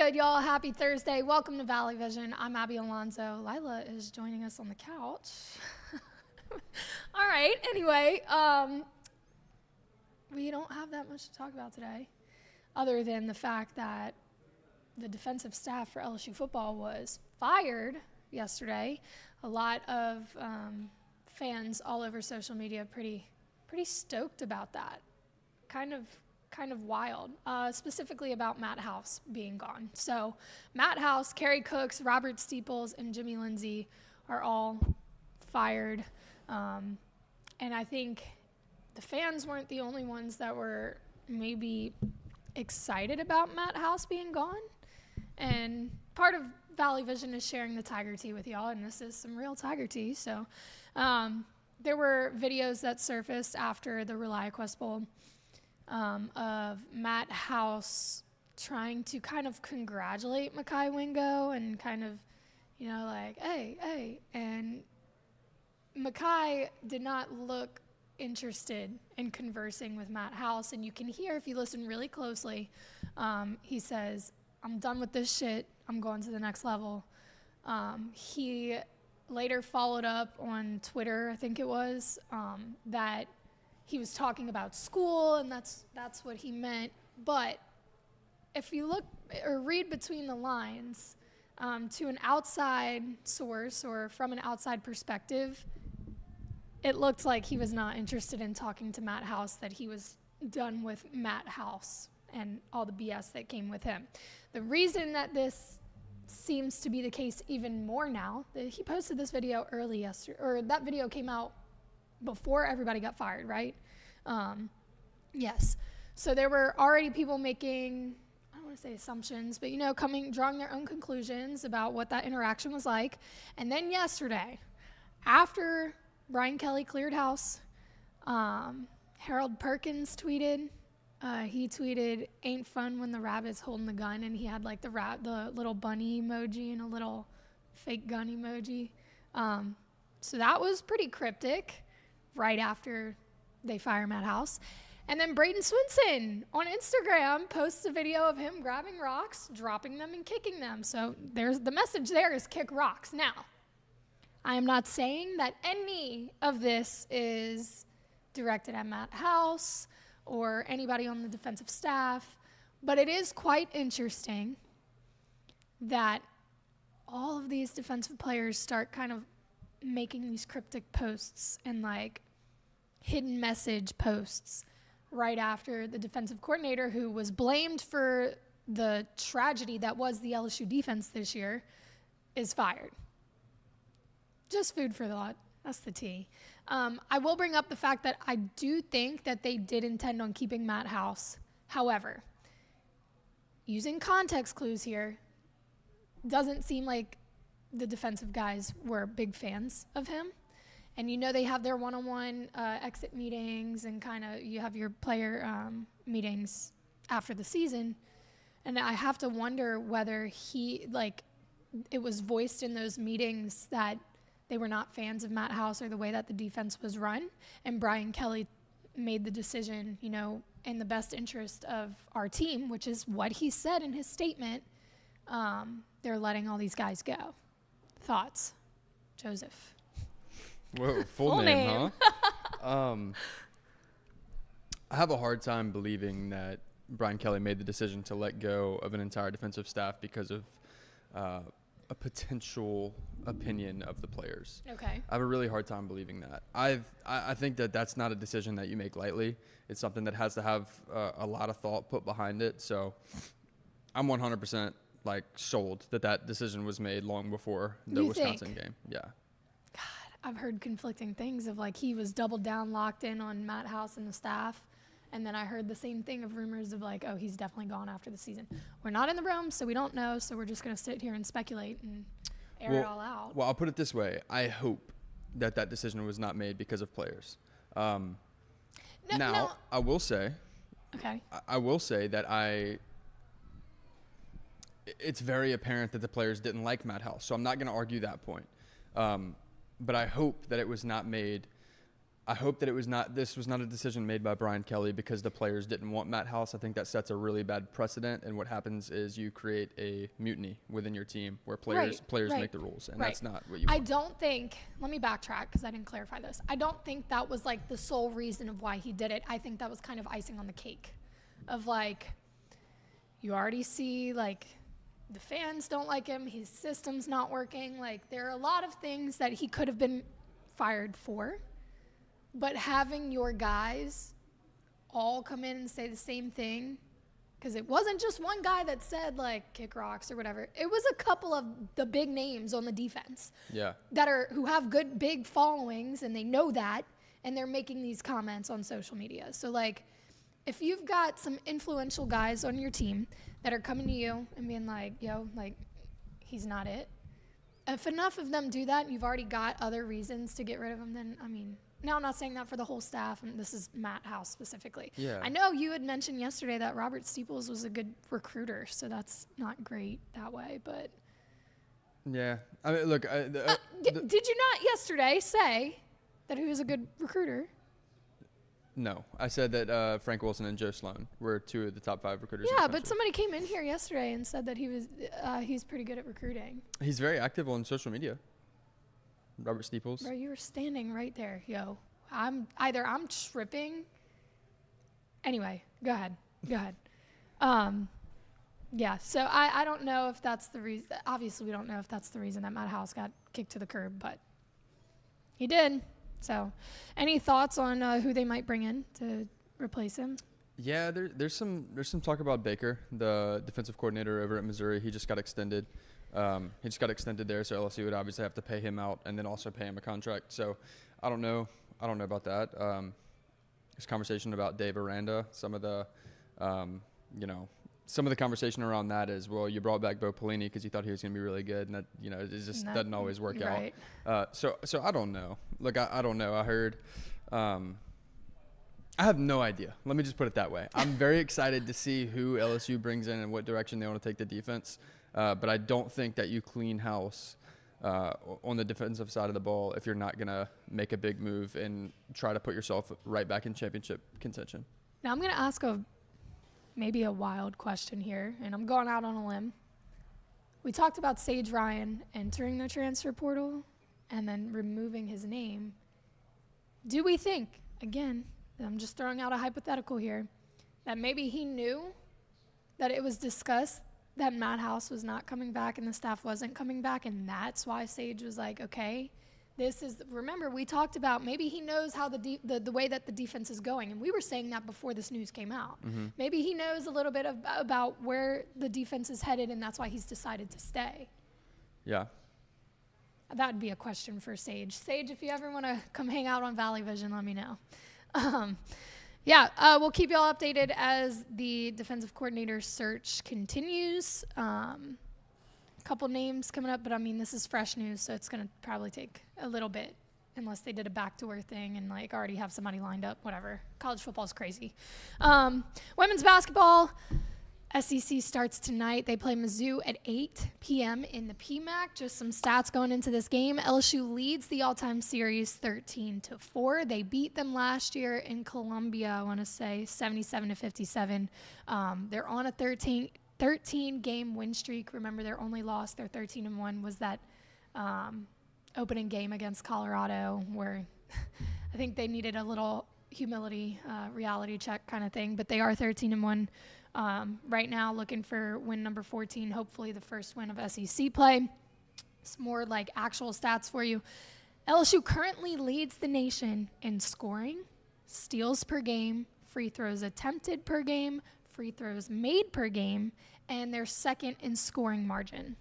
good, y'all? Happy Thursday. Welcome to Valley Vision. I'm Abby Alonso. Lila is joining us on the couch. All right. Anyway, we don't have that much to talk about today, other than the fact that the defensive staff for LSU football was fired yesterday. A lot of fans all over social media pretty stoked about that. Kind of wild, specifically about Matt House being gone. So Matt House, Kerry Cooks, Robert Steeples, and Jimmy Lindsey are all fired. And I think the fans weren't the only ones that were maybe excited about Matt House being gone. And part of Valley Vision is sharing the Tiger Tea with y'all, and this is some real Tiger Tea. So there were videos that surfaced after the ReliaQuest Bowl of Matt House trying to kind of congratulate Mekhi Wingo and kind of, like, hey. And Mekhi did not look interested in conversing with Matt House. And you can hear, if you listen really closely, he says, "I'm done with this shit. I'm going to the next level." He later followed up on Twitter, I think it was, that he was talking about school, and that's what he meant. But if you look or read between the lines, to an outside source or from an outside perspective, it looked like he was not interested in talking to Matt House, that he was done with Matt House and all the BS that came with him. The reason that this seems to be the case even more now, he posted this video early yesterday, or that video came out before everybody got fired, right? Yes. So there were already people making, I don't want to say assumptions, but drawing their own conclusions about what that interaction was like. And then yesterday, after Brian Kelly cleared house, Harold Perkins tweeted. He tweeted, "Ain't fun when the rabbit's holding the gun," and he had like the little bunny emoji and a little fake gun emoji. So that was pretty cryptic. Right after they fire Matt House. And then Braden Swinson on Instagram posts a video of him grabbing rocks, dropping them, and kicking them. So there's the message there is kick rocks. Now, I am not saying that any of this is directed at Matt House or anybody on the defensive staff, but it is quite interesting that all of these defensive players start kind of making these cryptic posts and like hidden message posts right after the defensive coordinator, who was blamed for the tragedy that was the LSU defense this year, is fired. Just food for thought. That's the tea. I will bring up the fact that I do think that they did intend on keeping Matt House. However, using context clues here, doesn't seem like the defensive guys were big fans of him. And they have their one-on-one exit meetings, and kind of you have your player meetings after the season. And I have to wonder whether it was voiced in those meetings that they were not fans of Matt House or the way that the defense was run. And Brian Kelly made the decision, in the best interest of our team, which is what he said in his statement. They're letting all these guys go. Thoughts, Joseph? Whoa, full name, huh? I have a hard time believing that Brian Kelly made the decision to let go of an entire defensive staff because of a potential opinion of the players. Okay. I have a really hard time believing that. I think that that's not a decision that you make lightly. It's something that has to have a lot of thought put behind it. So I'm 100% sold that decision was made long before the Wisconsin game. Yeah. I've heard conflicting things of he was doubled down, locked in on Matt House and the staff. And then I heard the same thing of rumors of oh, he's definitely gone after the season. We're not in the room, so we don't know. So we're just going to sit here and speculate and air it all out. Well, I'll put it this way. I hope that decision was not made because of players. Now, I will say. Okay. I will say that it's very apparent that the players didn't like Matt House. So I'm not going to argue that point. But I hope that it was not made I hope that this was not a decision made by Brian Kelly because the players didn't want Matt House. I think that sets a really bad precedent, and what happens is you create a mutiny within your team where players make the rules, and that's not what you want. I don't think, let me backtrack because I didn't clarify this. I don't think that was like the sole reason of why he did it. I think that was kind of icing on the cake of like, you already see like the fans don't like him, his system's not working. Like there are a lot of things that he could have been fired for. But having your guys all come in and say the same thing, because it wasn't just one guy that said, like, kick rocks or whatever. It was a couple of the big names on the defense who have good, big followings, and they know that, and they're making these comments on social media. So, like, if you've got some influential guys on your team that are coming to you and being like, yo, like, he's not it. If enough of them do that and you've already got other reasons to get rid of him, then, I mean... Now, I'm not saying that for the whole staff, and this is Matt House specifically. Yeah. I know you had mentioned yesterday that Robert Steeples was a good recruiter, so that's not great that way, but... Yeah. I mean, look... did you not yesterday say that he was a good recruiter? No. I said that Frank Wilson and Joe Sloan were 2 of the top 5 recruiters in the Yeah, country. but somebody came in here yesterday and said that he's pretty good at recruiting. He's very active on social media. Robert Steeples. Bro, you were standing right there, yo. I'm tripping. Anyway, go ahead. Yeah, so I don't know if that's the reason. Obviously, we don't know if that's the reason that Matt House got kicked to the curb, but he did. So, any thoughts on who they might bring in to replace him? Yeah, there's some talk about Baker, the defensive coordinator over at Missouri. He just got extended. There, so LSU would obviously have to pay him out and then also pay him a contract. So I don't know about that. There's conversation about Dave Aranda. Some of the conversation around that is, well, you brought back Bo Pelini because you thought he was going to be really good, and that it just doesn't always work right. out. So I don't know. Look, I don't know. I heard. I have no idea. Let me just put it that way. I'm very excited to see who LSU brings in and what direction they want to take the defense. But I don't think that you clean house on the defensive side of the ball if you're not going to make a big move and try to put yourself right back in championship contention. Now I'm going to ask maybe a wild question here, and I'm going out on a limb. We talked about Sage Ryan entering the transfer portal and then removing his name. Do we think, again, I'm just throwing out a hypothetical here, that maybe he knew that it was discussed that Matt House was not coming back and the staff wasn't coming back, and that's why Sage was like, okay, remember we talked about maybe he knows how the way that the defense is going, and we were saying that before this news came out. Mm-hmm. Maybe he knows a little bit about where the defense is headed, and that's why he's decided to stay. Yeah. That would be a question for Sage. Sage, if you ever want to come hang out on Valley Vision, let me know. We'll keep you all updated as the defensive coordinator search continues. Couple names coming up, but I mean, this is fresh news, so it's going to probably take a little bit unless they did a backdoor thing and like already have somebody lined up, whatever. College football is crazy. Women's basketball, SEC starts tonight. They play Mizzou at 8 p.m. in the PMAC. Just some stats going into this game. LSU leads the all-time series 13-4. They beat them last year in Columbia, I want to say 77-57. They're on a 13-game win streak. Remember, their only loss, their 13-1, was that opening game against Colorado where I think they needed a little humility, reality check kind of thing. But they are 13-1. Right now, looking for win number 14, hopefully the first win of SEC play. Some more like actual stats for you. LSU currently leads the nation in scoring, steals per game, free throws attempted per game, free throws made per game, and they're second in scoring margin.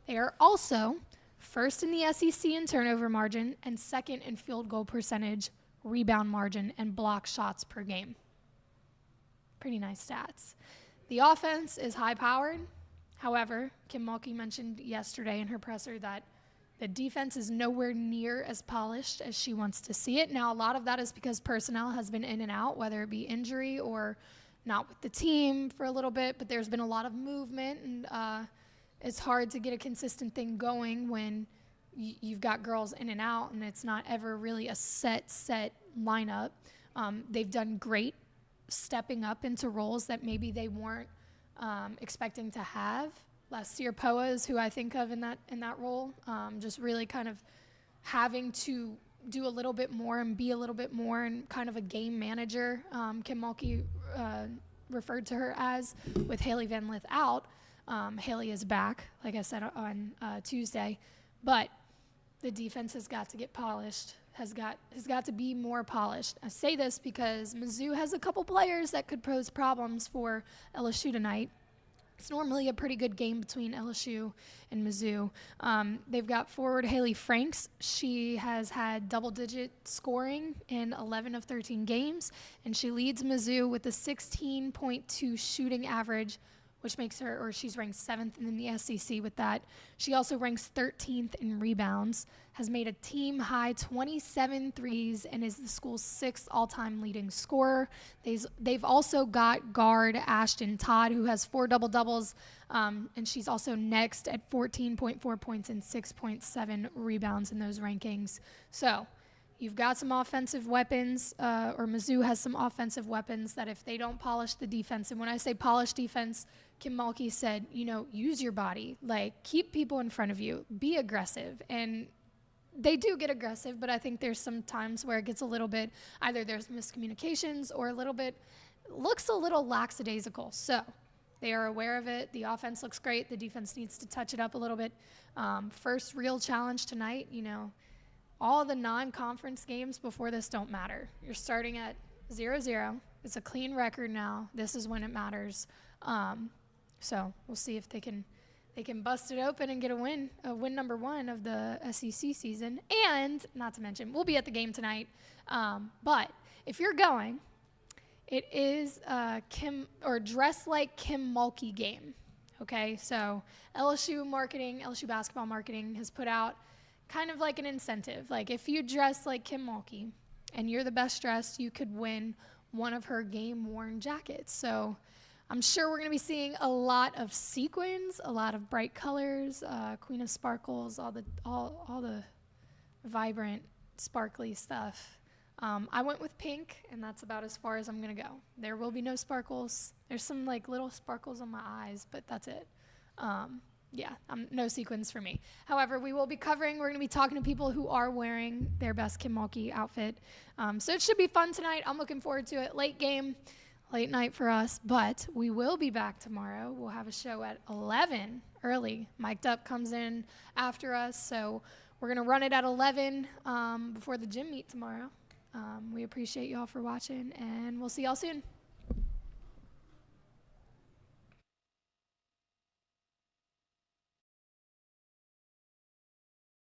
They are also first in the SEC in turnover margin and second in field goal percentage, rebound margin, and block shots per game. Pretty nice stats. The offense is high-powered. However, Kim Mulkey mentioned yesterday in her presser that the defense is nowhere near as polished as she wants to see it. Now, a lot of that is because personnel has been in and out, whether it be injury or not with the team for a little bit, but there's been a lot of movement, and it's hard to get a consistent thing going when you've got girls in and out, and it's not ever really a set lineup. They've done great stepping up into roles that maybe they weren't expecting to have. Lasir Poa is who I think of in that role, just really kind of having to do a little bit more and be a little bit more and kind of a game manager. Kim Mulkey referred to her as, with Hayley Van Lith out. Hayley is back, like I said, on Tuesday, but the defense has got to get polished, has got to be more polished. I say this because Mizzou has a couple players that could pose problems for LSU tonight. It's normally a pretty good game between LSU and Mizzou. They've got forward Hayley Franks. She has had double-digit scoring in 11 of 13 games, and she leads Mizzou with a 16.2 shooting average, which makes her, or she's ranked 7th in the SEC with that. She also ranks 13th in rebounds, has made a team-high 27 threes, and is the school's 6th all-time leading scorer. They've also got guard Ashton Todd, who has 4 double-doubles, and she's also next at 14.4 points and 6.7 rebounds in those rankings. So you've got some offensive weapons, or Mizzou has some offensive weapons that if they don't polish the defense, and when I say polish defense, Kim Mulkey said, use your body, like keep people in front of you, be aggressive. And they do get aggressive, but I think there's some times where it gets a little bit, either there's miscommunications or looks a little lackadaisical. So they are aware of it. The offense looks great. The defense needs to touch it up a little bit. First real challenge tonight, all the non-conference games before this don't matter. You're starting at 0-0. It's a clean record now. This is when it matters. So we'll see if they can bust it open and get a win number 1 of the SEC season. And not to mention, we'll be at the game tonight. But if you're going, it is Dress Like Kim Mulkey game. Okay, so LSU basketball marketing has put out kind of like an incentive. Like if you dress like Kim Mulkey and you're the best dressed, you could win one of her game-worn jackets. So I'm sure we're going to be seeing a lot of sequins, a lot of bright colors, Queen of Sparkles, all the vibrant, sparkly stuff. I went with pink, and that's about as far as I'm going to go. There will be no sparkles. There's some little sparkles on my eyes, but that's it. No sequins for me. However, we're going to be talking to people who are wearing their best Kim Mulkey outfit. So it should be fun tonight. I'm looking forward to it. Late night for us, but we will be back tomorrow. We'll have a show at 11 early. Mic'd Up comes in after us, so we're going to run it at 11 before the gym meet tomorrow. We appreciate y'all for watching, and we'll see y'all soon.